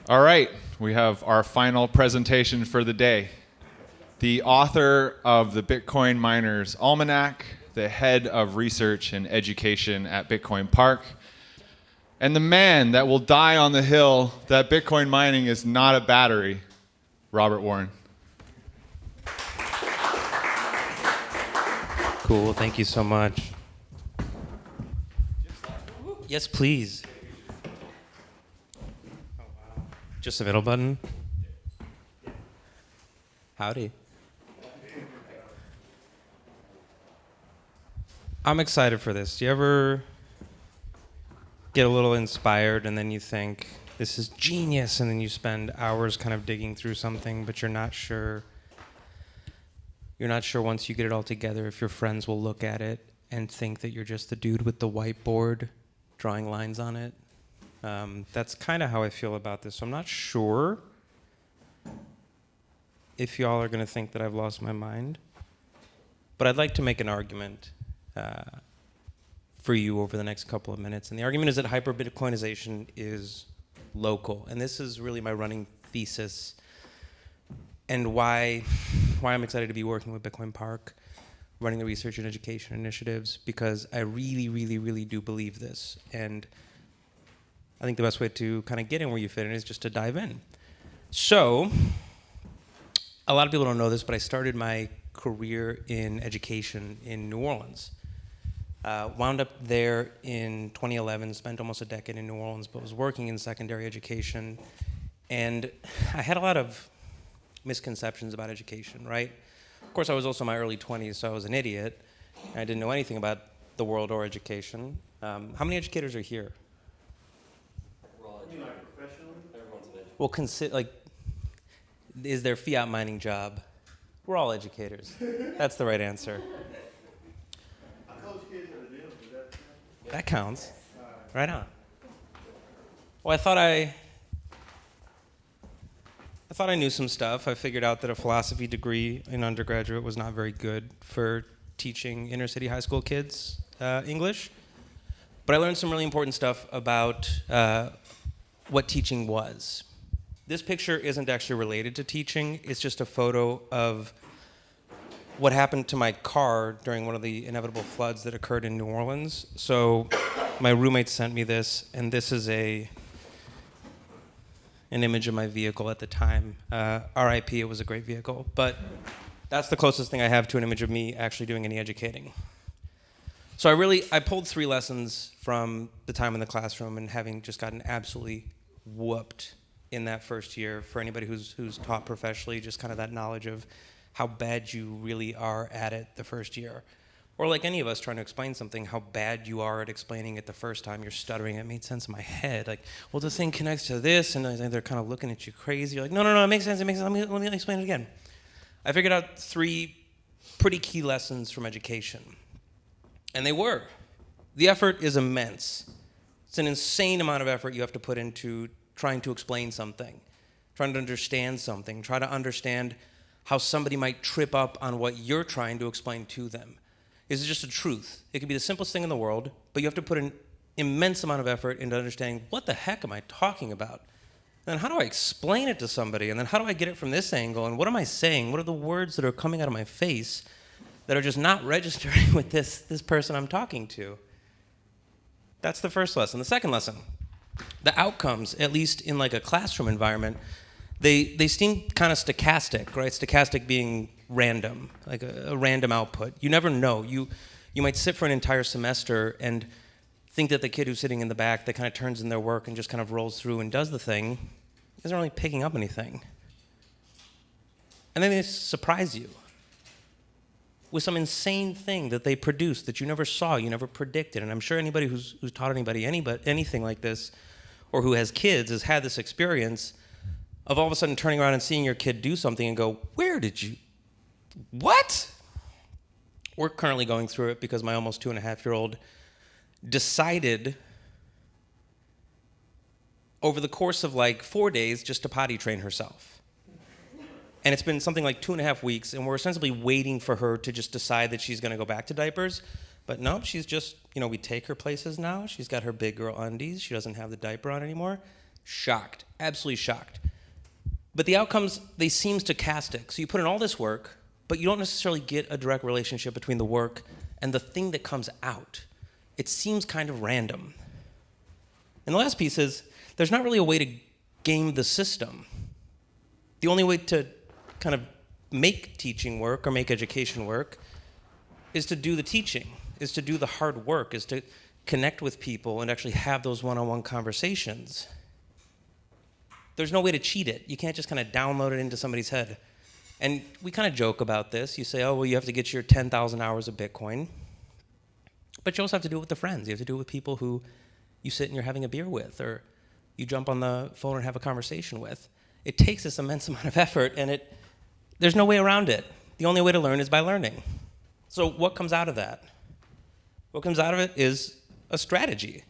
All right, we have our final presentation for the day. The author of the Bitcoin Miners Almanac, the head of research and education at Bitcoin Park, and the man that will die on the hill that Bitcoin mining is not a battery, Robert Warren. Cool, thank you so much. Yes, please. Oh, wow. Just the middle button? Howdy. I'm excited for this. Do you ever get a little inspired and then you think, this is genius, and then you spend hours kind of digging through something, but you're not sure once you get it all together if your friends will look at it and think that you're just the dude with the whiteboard drawing lines on it. That's kind of how I feel about this. So I'm not sure if y'all are going to think that I've lost my mind, but I'd like to make an argument for you over the next couple of minutes. And the argument is that hyper-Bitcoinization is local. And this is really my running thesis and why I'm excited to be working with Bitcoin Park, running the research and education initiatives, because I really, really, really do believe this. And I think the best way to kind of get in where you fit in is just to dive in. So, a lot of people don't know this, but I started my career in education in New Orleans. Wound up there in 2011, spent almost a decade in New Orleans, but was working in secondary education. And I had a lot of misconceptions about education, right? Of course, I was also in my early 20s, so I was an idiot. I didn't know anything about the world or education. How many educators are here? We're all educators. Professionally? Everyone's an educator. Well, is their fiat mining job? We're all educators. That's the right answer. I coach kids at the gym, does that count? That counts. Right on. Well, I thought I knew some stuff. I figured out that a philosophy degree in undergraduate was not very good for teaching inner city high school kids English. But I learned some really important stuff about what teaching was. This picture isn't actually related to teaching. It's just a photo of what happened to my car during one of the inevitable floods that occurred in New Orleans. So my roommate sent me this, and this is an image of my vehicle at the time. RIP, it was a great vehicle. But that's the closest thing I have to an image of me actually doing any educating. So I pulled 3 lessons from the time in the classroom and having just gotten absolutely whooped in that first year. For anybody who's taught professionally, just kind of that knowledge of how bad you really are at it the first year. Or like any of us trying to explain something, how bad you are at explaining it the first time. You're stuttering. It made sense in my head. Like, well, the thing connects to this, and they're kind of looking at you crazy. You're like, no, it makes sense. Let me explain it again. I figured out 3 pretty key lessons from education. And they were. The effort is immense. It's an insane amount of effort you have to put into trying to explain something, trying to understand something, try to understand how somebody might trip up on what you're trying to explain to them. Is it just a truth? It could be the simplest thing in the world, but you have to put an immense amount of effort into understanding, what the heck am I talking about? And then how do I explain it to somebody? And then how do I get it from this angle? And what am I saying? What are the words that are coming out of my face that are just not registering with this person I'm talking to? That's the first lesson. The second lesson, the outcomes, at least in like a classroom environment, they seem kind of stochastic, right? Stochastic being random, like a random output. You never know. You might sit for an entire semester and think that the kid who's sitting in the back that kind of turns in their work and just kind of rolls through and does the thing isn't really picking up anything. And then they surprise you with some insane thing that they produce that you never saw, you never predicted. And I'm sure anybody who's taught anybody anything like this, or who has kids, has had this experience of all of a sudden turning around and seeing your kid do something and go, what? We're currently going through it because my almost 2.5-year-old decided over the course of like 4 days just to potty train herself. And it's been something like 2.5 weeks, and we're essentially waiting for her to just decide that she's going to go back to diapers. But no, she's just, we take her places now. She's got her big girl undies. She doesn't have the diaper on anymore. Shocked, absolutely shocked. But the outcomes, they seem stochastic. So you put in all this work, but you don't necessarily get a direct relationship between the work and the thing that comes out. It seems kind of random. And the last piece is, there's not really a way to game the system. The only way to kind of make teaching work or make education work is to do the teaching, is to do the hard work, is to connect with people and actually have those one-on-one conversations. There's no way to cheat it. You can't just kind of download it into somebody's head. And we kind of joke about this. You say, oh, well, you have to get your 10,000 hours of Bitcoin. But you also have to do it with the friends. You have to do it with people who you sit and you're having a beer with, or you jump on the phone and have a conversation with. It takes this immense amount of effort, and there's no way around it. The only way to learn is by learning. So what comes out of that? What comes out of it is a strategy.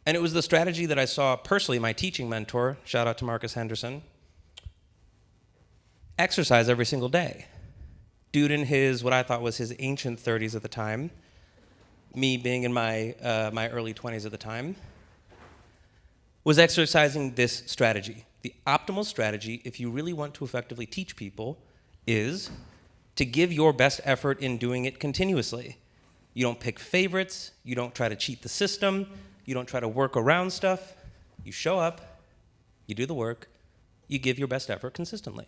And it was the strategy that I saw personally my teaching mentor, shout out to Marcus Henderson, exercise every single day. Dude in his, what I thought was his ancient 30s at the time, me being in my early 20s at the time, was exercising this strategy. The optimal strategy, if you really want to effectively teach people, is to give your best effort in doing it continuously. You don't pick favorites, you don't try to cheat the system, you don't try to work around stuff. You show up, you do the work, you give your best effort consistently.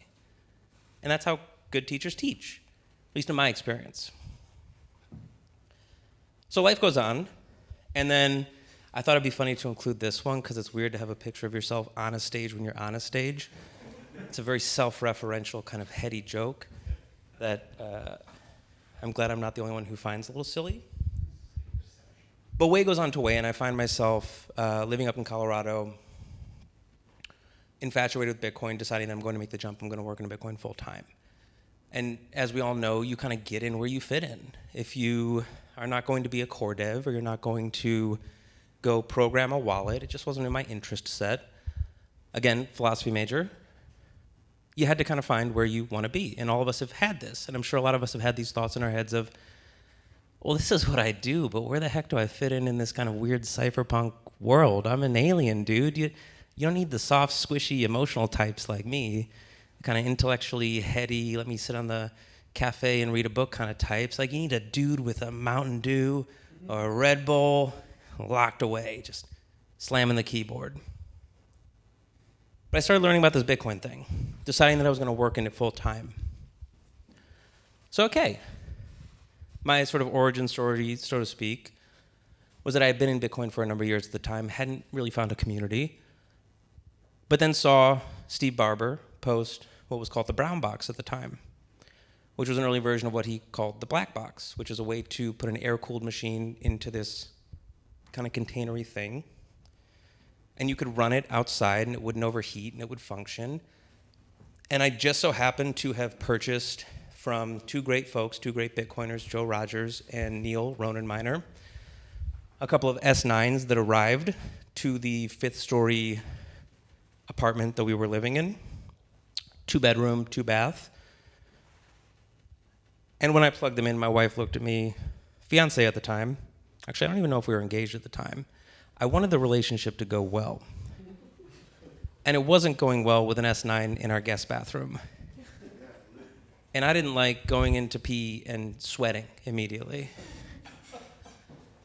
And that's how good teachers teach, at least in my experience. So life goes on, and then I thought it'd be funny to include this one because it's weird to have a picture of yourself on a stage when you're on a stage. It's a very self-referential kind of heady joke that I'm glad I'm not the only one who finds a little silly. But way goes on to way, and I find myself living up in Colorado, infatuated with Bitcoin, deciding that I'm going to make the jump, I'm going to work in Bitcoin full time. And as we all know, you kind of get in where you fit in. If you are not going to be a core dev, or you're not going to go program a wallet, it just wasn't in my interest set. Again, philosophy major. You had to kind of find where you want to be. And all of us have had this. And I'm sure a lot of us have had these thoughts in our heads of, well, this is what I do, but where the heck do I fit in this kind of weird cypherpunk world? I'm an alien, dude. You don't need the soft, squishy, emotional types like me, kind of intellectually heady, let me sit on the cafe and read a book kind of types. Like, you need a dude with a Mountain Dew or a Red Bull locked away, just slamming the keyboard. But I started learning about this Bitcoin thing, deciding that I was going to work in it full time. So, okay. My sort of origin story, so to speak, was that I had been in Bitcoin for a number of years at the time, hadn't really found a community, but then saw Steve Barber post what was called the brown box at the time, which was an early version of what he called the black box, which is a way to put an air-cooled machine into this kind of containery thing, and you could run it outside and it wouldn't overheat and it would function. And I just so happened to have purchased from two great folks, two great Bitcoiners, Joe Rogers and Neil Ronan Miner, a couple of S9s that arrived to the 5th-story apartment that we were living in, 2-bedroom, 2-bath. And when I plugged them in, my wife looked at me, fiance at the time. Actually, I don't even know if we were engaged at the time. I wanted the relationship to go well. And it wasn't going well with an S9 in our guest bathroom. And I didn't like going in to pee and sweating immediately.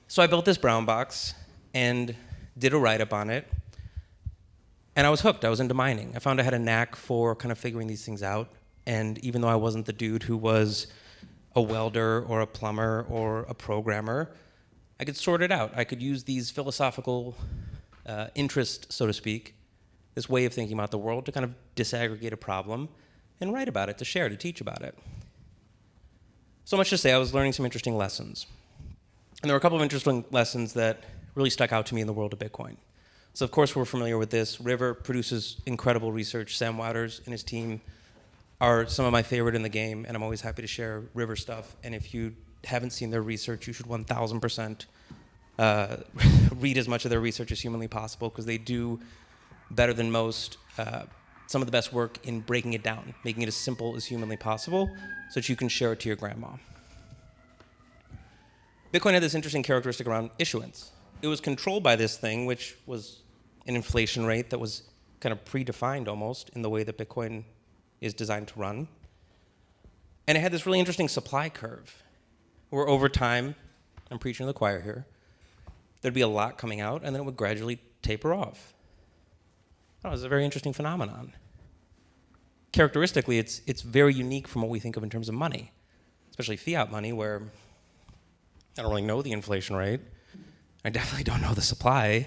So I built this brown box and did a write-up on it. And I was hooked. I was into mining. I found I had a knack for kind of figuring these things out. And even though I wasn't the dude who was a welder or a plumber or a programmer, I could sort it out. I could use these philosophical interests, so to speak, this way of thinking about the world to kind of disaggregate a problem and write about it, to share, to teach about it. So much to say, I was learning some interesting lessons. And there were a couple of interesting lessons that really stuck out to me in the world of Bitcoin. So of course we're familiar with this. River produces incredible research. Sam Wouters and his team are some of my favorite in the game, and I'm always happy to share River stuff. And if you haven't seen their research, you should 1,000% read as much of their research as humanly possible, because they do better than most some of the best work in breaking it down, making it as simple as humanly possible so that you can share it to your grandma. Bitcoin had this interesting characteristic around issuance. It was controlled by this thing, which was an inflation rate that was kind of predefined almost in the way that Bitcoin is designed to run. And it had this really interesting supply curve where over time, I'm preaching to the choir here, there'd be a lot coming out and then it would gradually taper off. Oh, it was a very interesting phenomenon. Characteristically, it's very unique from what we think of in terms of money, especially fiat money, where I don't really know the inflation rate. I definitely don't know the supply.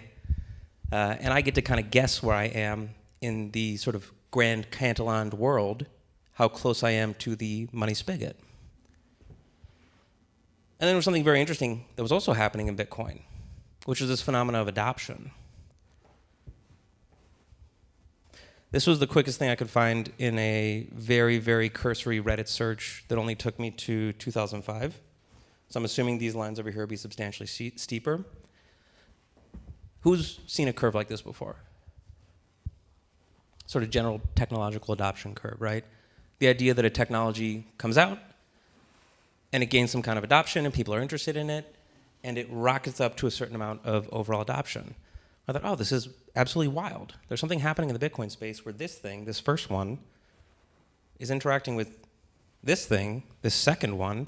And I get to kind of guess where I am in the sort of grand Cantillon world, how close I am to the money spigot. And then there was something very interesting that was also happening in Bitcoin, which is this phenomenon of adoption. This was the quickest thing I could find in a very, very cursory Reddit search that only took me to 2005. So I'm assuming these lines over here will be substantially steeper. Who's seen a curve like this before? Sort of general technological adoption curve, right? The idea that a technology comes out and it gains some kind of adoption and people are interested in it and it rockets up to a certain amount of overall adoption. I thought, oh, this is absolutely wild. There's something happening in the Bitcoin space where this thing, this first one, is interacting with this thing, this second one,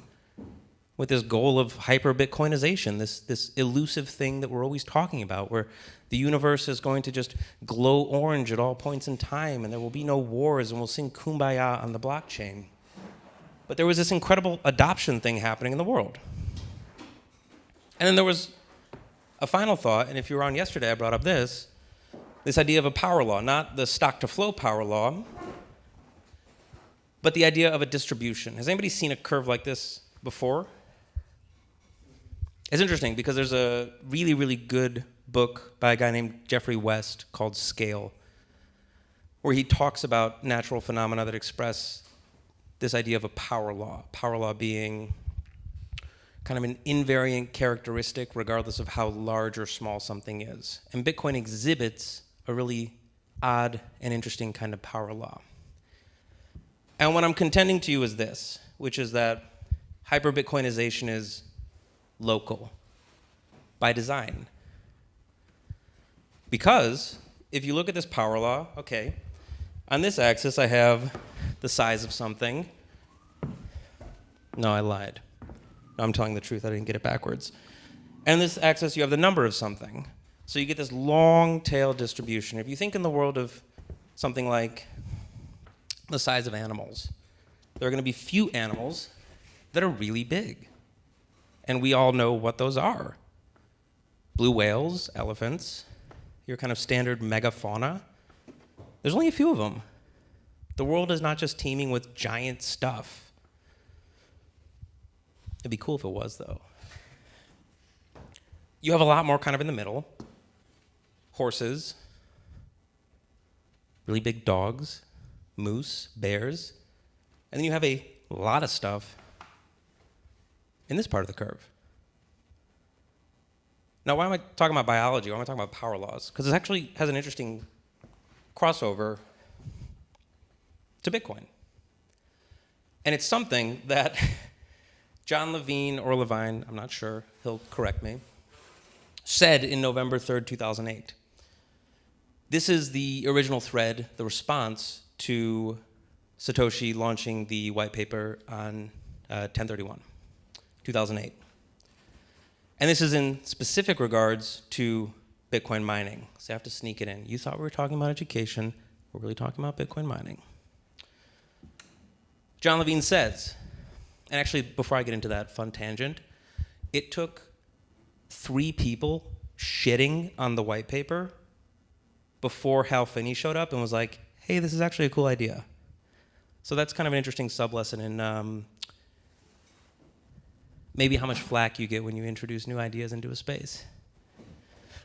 with this goal of hyper-Bitcoinization, this elusive thing that we're always talking about, where the universe is going to just glow orange at all points in time, and there will be no wars, and we'll sing Kumbaya on the blockchain. But there was this incredible adoption thing happening in the world. And then there was a final thought, and if you were on yesterday, I brought up this idea of a power law, not the stock-to-flow power law, but the idea of a distribution. Has anybody seen a curve like this before? It's interesting because there's a really, really good book by a guy named Jeffrey West called Scale, where he talks about natural phenomena that express this idea of a power law being kind of an invariant characteristic regardless of how large or small something is. And Bitcoin exhibits a really odd and interesting kind of power law. And what I'm contending to you is this, which is that hyper-Bitcoinization is local by design. Because if you look at this power law, okay, on this axis I have the size of something. No, I lied. No, I'm telling the truth, I didn't get it backwards. And on this axis you have the number of something. So you get this long tail distribution. If you think in the world of something like the size of animals, there are going to be few animals that are really big. And we all know what those are. Blue whales, elephants, your kind of standard megafauna. There's only a few of them. The world is not just teeming with giant stuff. It'd be cool if it was, though. You have a lot more kind of in the middle. Horses, really big dogs, moose, bears. And then you have a lot of stuff in this part of the curve. Now, why am I talking about biology? Why am I talking about power laws? Because it actually has an interesting crossover to Bitcoin. And it's something that John Levine or Levine, I'm not sure, he'll correct me, said in November 3rd, 2008. This is the original thread, the response to Satoshi launching the white paper on 10/31, 2008. And this is in specific regards to Bitcoin mining. So I have to sneak it in. You thought we were talking about education. We're really talking about Bitcoin mining. John Levine says, and actually before I get into that fun tangent, it took 3 people shitting on the white paper before Hal Finney showed up and was like, hey, this is actually a cool idea. So that's kind of an interesting sub-lesson in maybe how much flack you get when you introduce new ideas into a space.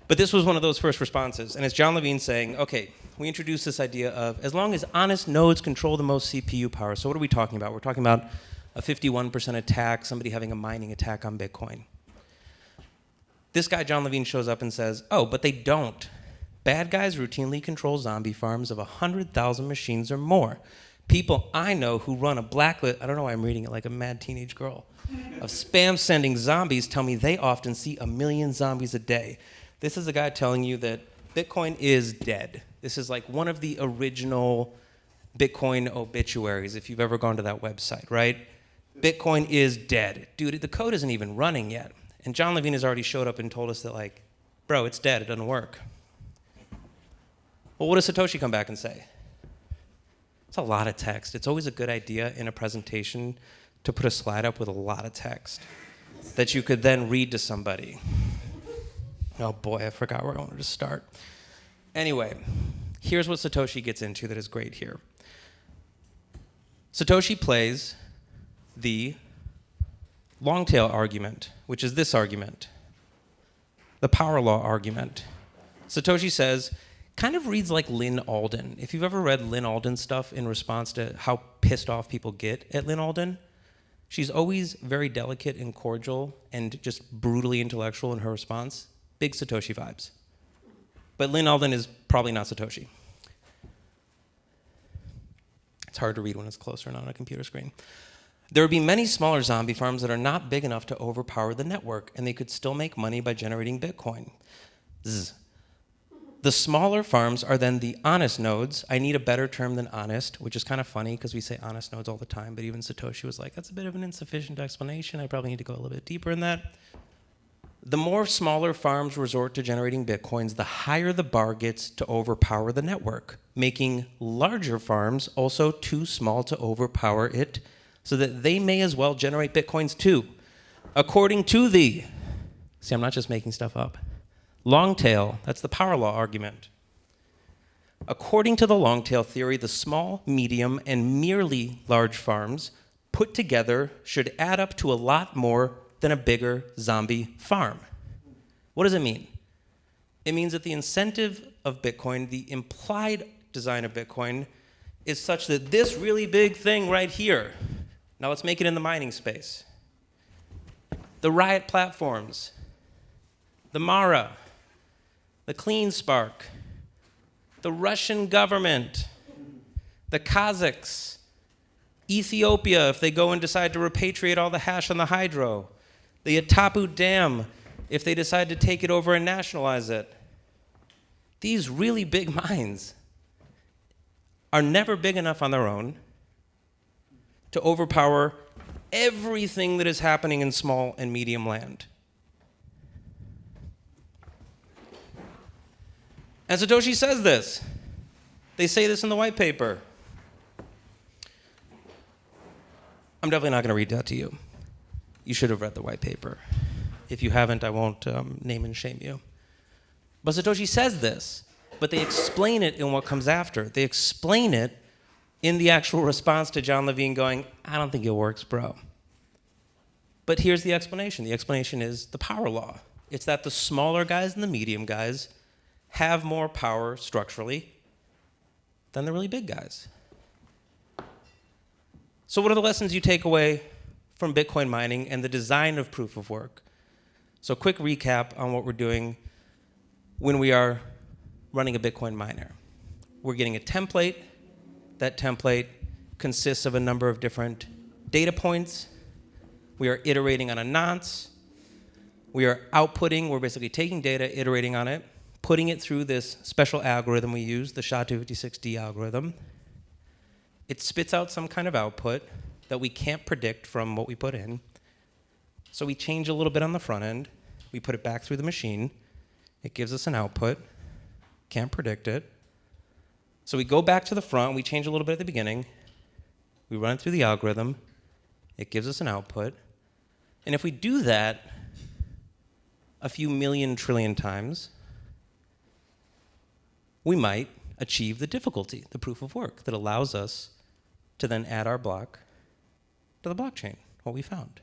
But this was one of those first responses. And it's John Levine saying, okay, we introduced this idea of as long as honest nodes control the most CPU power. So what are we talking about? We're talking about a 51% attack, somebody having a mining attack on Bitcoin. This guy, John Levine, shows up and says, oh, but they don't. Bad guys routinely control zombie farms of 100,000 machines or more. People I know who run a blacklist, I don't know why I'm reading it like a mad teenage girl, of spam sending zombies tell me they often see 1 million zombies a day. This is a guy telling you that Bitcoin is dead. This is like one of the original Bitcoin obituaries, if you've ever gone to that website, right? Bitcoin is dead. Dude, the code isn't even running yet. And John Levine has already showed up and told us that, like, bro, it's dead, it doesn't work. Well, what does Satoshi come back and say? It's a lot of text. It's always a good idea in a presentation to put a slide up with a lot of text that you could then read to somebody. Oh boy, I forgot where I wanted to start. Anyway, here's what Satoshi gets into that is great here. Satoshi plays the long tail argument, which is this argument, the power law argument. Satoshi says, kind of reads like Lynn Alden. If you've ever read Lynn Alden stuff in response to how pissed off people get at Lynn Alden, she's always very delicate and cordial and just brutally intellectual in her response. Big Satoshi vibes. But Lynn Alden is probably not Satoshi. It's hard to read when it's closer and on a computer screen. There would be many smaller zombie farms that are not big enough to overpower the network, and they could still make money by generating Bitcoin. Zzz. The smaller farms are then the honest nodes. I need a better term than honest, which is kind of funny because we say honest nodes all the time, but even Satoshi was like, that's a bit of an insufficient explanation. I probably need to go a little bit deeper in that. The more smaller farms resort to generating Bitcoins, the higher the bar gets to overpower the network, making larger farms also too small to overpower it, so that they may as well generate Bitcoins too. According to the, see, I'm not just making stuff up, long tail, that's the power law argument. According to the long tail theory, the small, medium, and merely large farms put together should add up to a lot more than a bigger zombie farm. What does it mean? It means that the incentive of Bitcoin, the implied design of Bitcoin, is such that this really big thing right here, now let's make it in the mining space. The Riot platforms, the Mara, the Clean Spark, the Russian government, the Kazakhs, Ethiopia, if they go and decide to repatriate all the hash on the hydro, the Atapu Dam, if they decide to take it over and nationalize it. These really big mines are never big enough on their own to overpower everything that is happening in small and medium land. And Satoshi says this. They say this in the white paper. I'm definitely not going to read that to you. You should have read the white paper. If you haven't, I won't name and shame you. But Satoshi says this, but they explain it in what comes after. They explain it in the actual response to John Levine going, I don't think it works, bro. But here's the explanation. The explanation is the power law. It's that the smaller guys and the medium guys have more power structurally than the really big guys. So what are the lessons you take away from Bitcoin mining and the design of proof of work? So quick recap on what we're doing when we are running a Bitcoin miner. We're getting a template. That template consists of a number of different data points. We are iterating on a nonce. We are outputting, we're basically taking data, iterating on it, putting it through this special algorithm we use, the SHA-256D algorithm. It spits out some kind of output that we can't predict from what we put in. So we change a little bit on the front end. We put it back through the machine. It gives us an output. Can't predict it. So we go back to the front. We change a little bit at the beginning. We run it through the algorithm. It gives us an output. And if we do that a few million trillion times, we might achieve the difficulty, the proof of work that allows us to then add our block to the blockchain, what we found.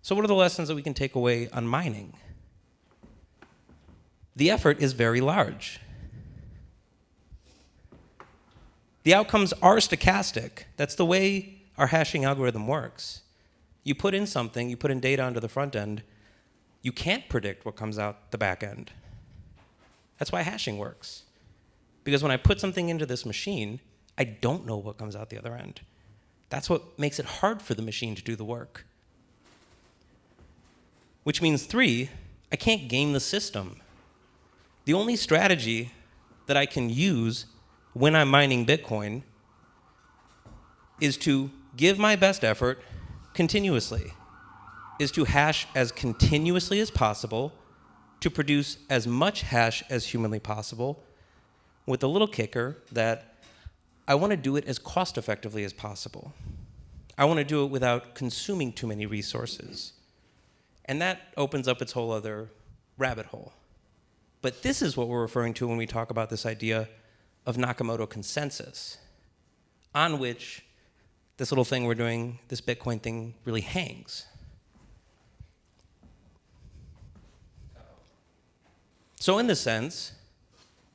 So what are the lessons that we can take away on mining? The effort is very large. The outcomes are stochastic. That's the way our hashing algorithm works. You put in something, you put in data onto the front end, you can't predict what comes out the back end. That's why hashing works. Because when I put something into this machine, I don't know what comes out the other end. That's what makes it hard for the machine to do the work. Which means 3, I can't game the system. The only strategy that I can use when I'm mining Bitcoin is to give my best effort continuously, is to hash as continuously as possible, to produce as much hash as humanly possible, with the little kicker that I want to do it as cost effectively as possible. I want to do it without consuming too many resources. And that opens up its whole other rabbit hole. But this is what we're referring to when we talk about this idea of Nakamoto consensus, on which this little thing we're doing, this Bitcoin thing, really hangs. So in this sense,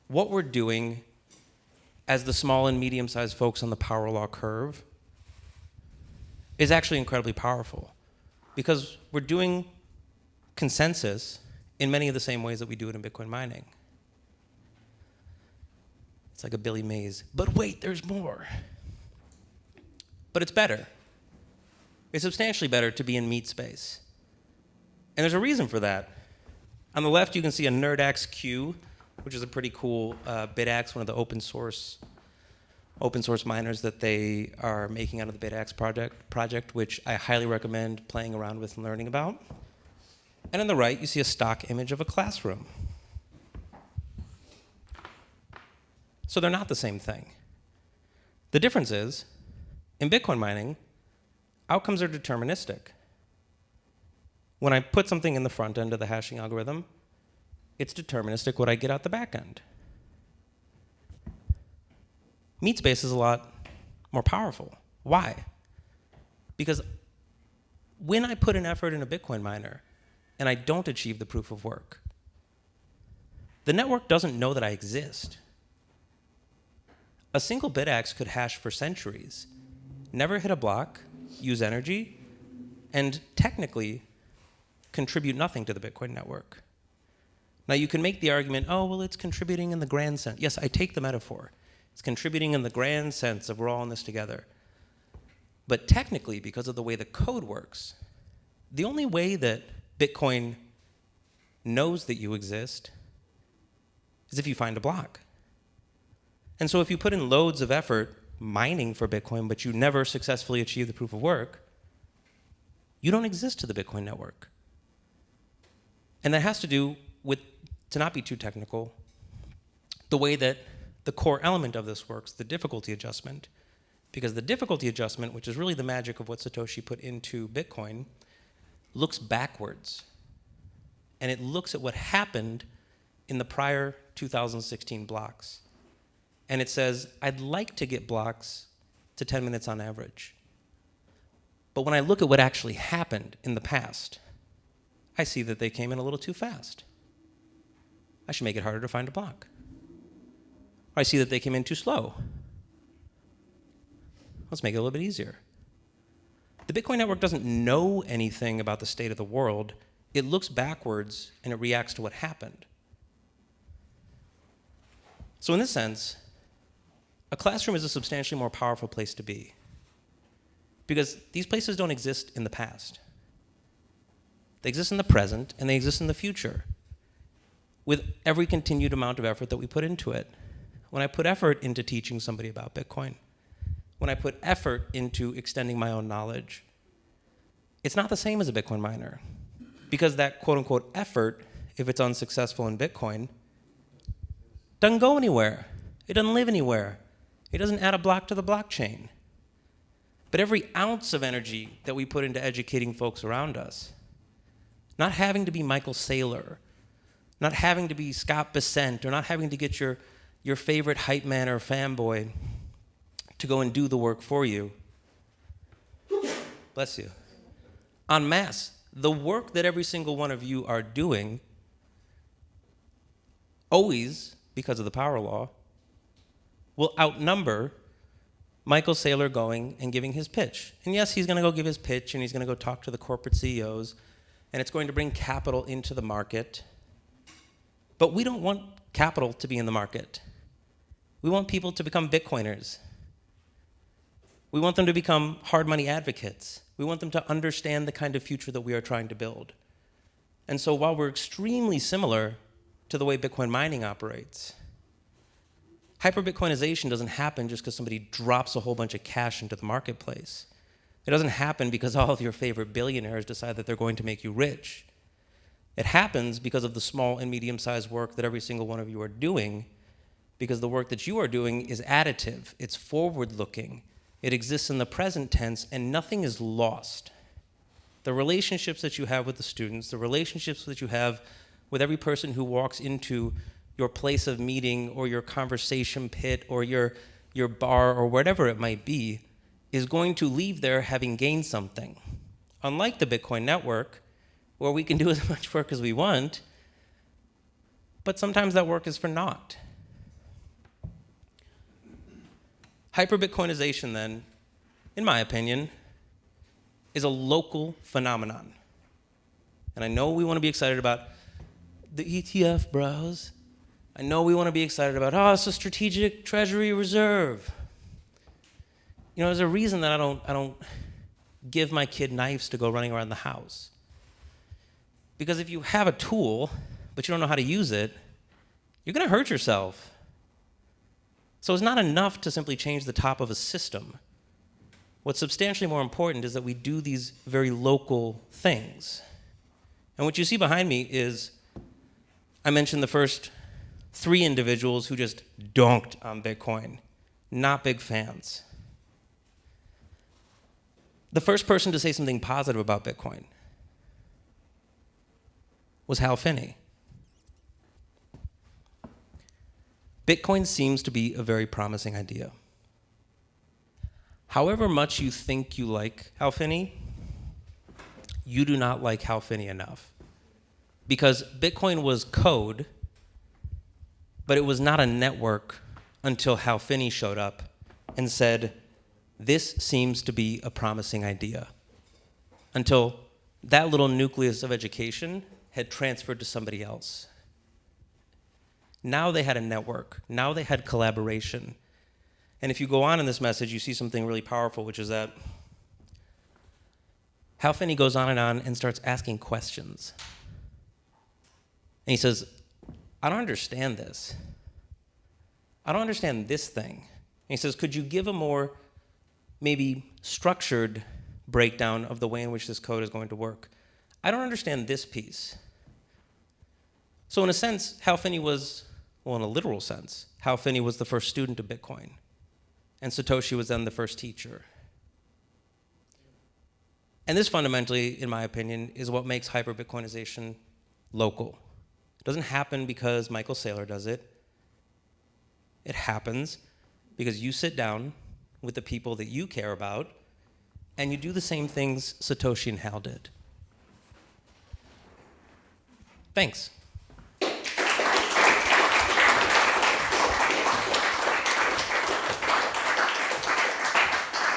what we're doing as the small and medium-sized folks on the power law curve is actually incredibly powerful, because we're doing consensus in many of the same ways that we do it in Bitcoin mining. It's like a Billy Mays, but wait, there's more. But it's better. It's substantially better to be in meat space. And there's a reason for that. On the left, you can see a NerdAxe Q, which is a pretty cool BitAxe, one of the open source miners that they are making out of the BitAxe project, which I highly recommend playing around with and learning about. And on the right, you see a stock image of a classroom. So they're not the same thing. The difference is, in Bitcoin mining, outcomes are deterministic. When I put something in the front end of the hashing algorithm, it's deterministic what I get out the back end. Meat space is a lot more powerful. Why? Because when I put an effort in a Bitcoin miner and I don't achieve the proof of work, the network doesn't know that I exist. A single BitAxe could hash for centuries, never hit a block, use energy, and technically contribute nothing to the Bitcoin network. Now you can make the argument, oh, well, it's contributing in the grand sense. Yes, I take the metaphor. It's contributing in the grand sense of we're all in this together. But technically, because of the way the code works, the only way that Bitcoin knows that you exist is if you find a block. And so if you put in loads of effort mining for Bitcoin, but you never successfully achieve the proof of work, you don't exist to the Bitcoin network. And that has to do with, to not be too technical, the way that the core element of this works, the difficulty adjustment. Because the difficulty adjustment, which is really the magic of what Satoshi put into Bitcoin, looks backwards. And it looks at what happened in the prior 2016 blocks. And it says, I'd like to get blocks to 10 minutes on average. But when I look at what actually happened in the past, I see that they came in a little too fast. I should make it harder to find a block. Or I see that they came in too slow. Let's make it a little bit easier. The Bitcoin network doesn't know anything about the state of the world. It looks backwards and it reacts to what happened. So in this sense, a classroom is a substantially more powerful place to be, because these places don't exist in the past. They exist in the present, and they exist in the future, with every continued amount of effort that we put into it. When I put effort into teaching somebody about Bitcoin, when I put effort into extending my own knowledge, it's not the same as a Bitcoin miner, because that quote-unquote effort, if it's unsuccessful in Bitcoin, doesn't go anywhere. It doesn't live anywhere. It doesn't add a block to the blockchain. But every ounce of energy that we put into educating folks around us, not having to be Michael Saylor, not having to be Scott Bessent, or not having to get your favorite hype man or fanboy to go and do the work for you. Bless you. En masse, the work that every single one of you are doing, always, because of the power law, will outnumber Michael Saylor going and giving his pitch. And yes, he's going to go give his pitch, and he's going to go talk to the corporate CEOs, and it's going to bring capital into the market. But we don't want capital to be in the market. We want people to become Bitcoiners. We want them to become hard money advocates. We want them to understand the kind of future that we are trying to build. And so while we're extremely similar to to the way Bitcoin mining operates. Hyper-Bitcoinization doesn't happen just because somebody drops a whole bunch of cash into the marketplace. It doesn't happen because all of your favorite billionaires decide that they're going to make you rich. It happens because of the small and medium-sized work that every single one of you are doing, because the work that you are doing is additive, it's forward-looking, it exists in the present tense, and nothing is lost. The relationships that you have with the students, the relationships that you have with every person who walks into your place of meeting or your conversation pit or your bar or whatever it might be, is going to leave there having gained something. Unlike the Bitcoin network, where we can do as much work as we want, but sometimes that work is for naught. Hyper-Bitcoinization, then, in my opinion, is a local phenomenon. And I know we want to be excited about the ETF, bros. I know we want to be excited about, oh, it's a strategic treasury reserve. You know, there's a reason that I don't give my kid knives to go running around the house. Because if you have a tool, but you don't know how to use it, you're going to hurt yourself. So it's not enough to simply change the top of a system. What's substantially more important is that we do these very local things. And what you see behind me is, I mentioned the first 3 individuals who just donked on Bitcoin. Not big fans. The first person to say something positive about Bitcoin was Hal Finney. Bitcoin seems to be a very promising idea. However much you think you like Hal Finney, you do not like Hal Finney enough. Because Bitcoin was code, but it was not a network until Hal Finney showed up and said, this seems to be a promising idea. Until that little nucleus of education had transferred to somebody else. Now they had a network. Now they had collaboration. And if you go on in this message, you see something really powerful, which is that Hal Finney goes on and starts asking questions. And he says, I don't understand this. I don't understand this thing. And he says, could you give a more maybe structured breakdown of the way in which this code is going to work? I don't understand this piece. So in a sense, Hal Finney was, well, in a literal sense, Hal Finney was the first student of Bitcoin. And Satoshi was then the first teacher. And this fundamentally, in my opinion, is what makes hyper-Bitcoinization local. It doesn't happen because Michael Saylor does it. It happens because you sit down with the people that you care about and you do the same things Satoshi and Hal did. Thanks.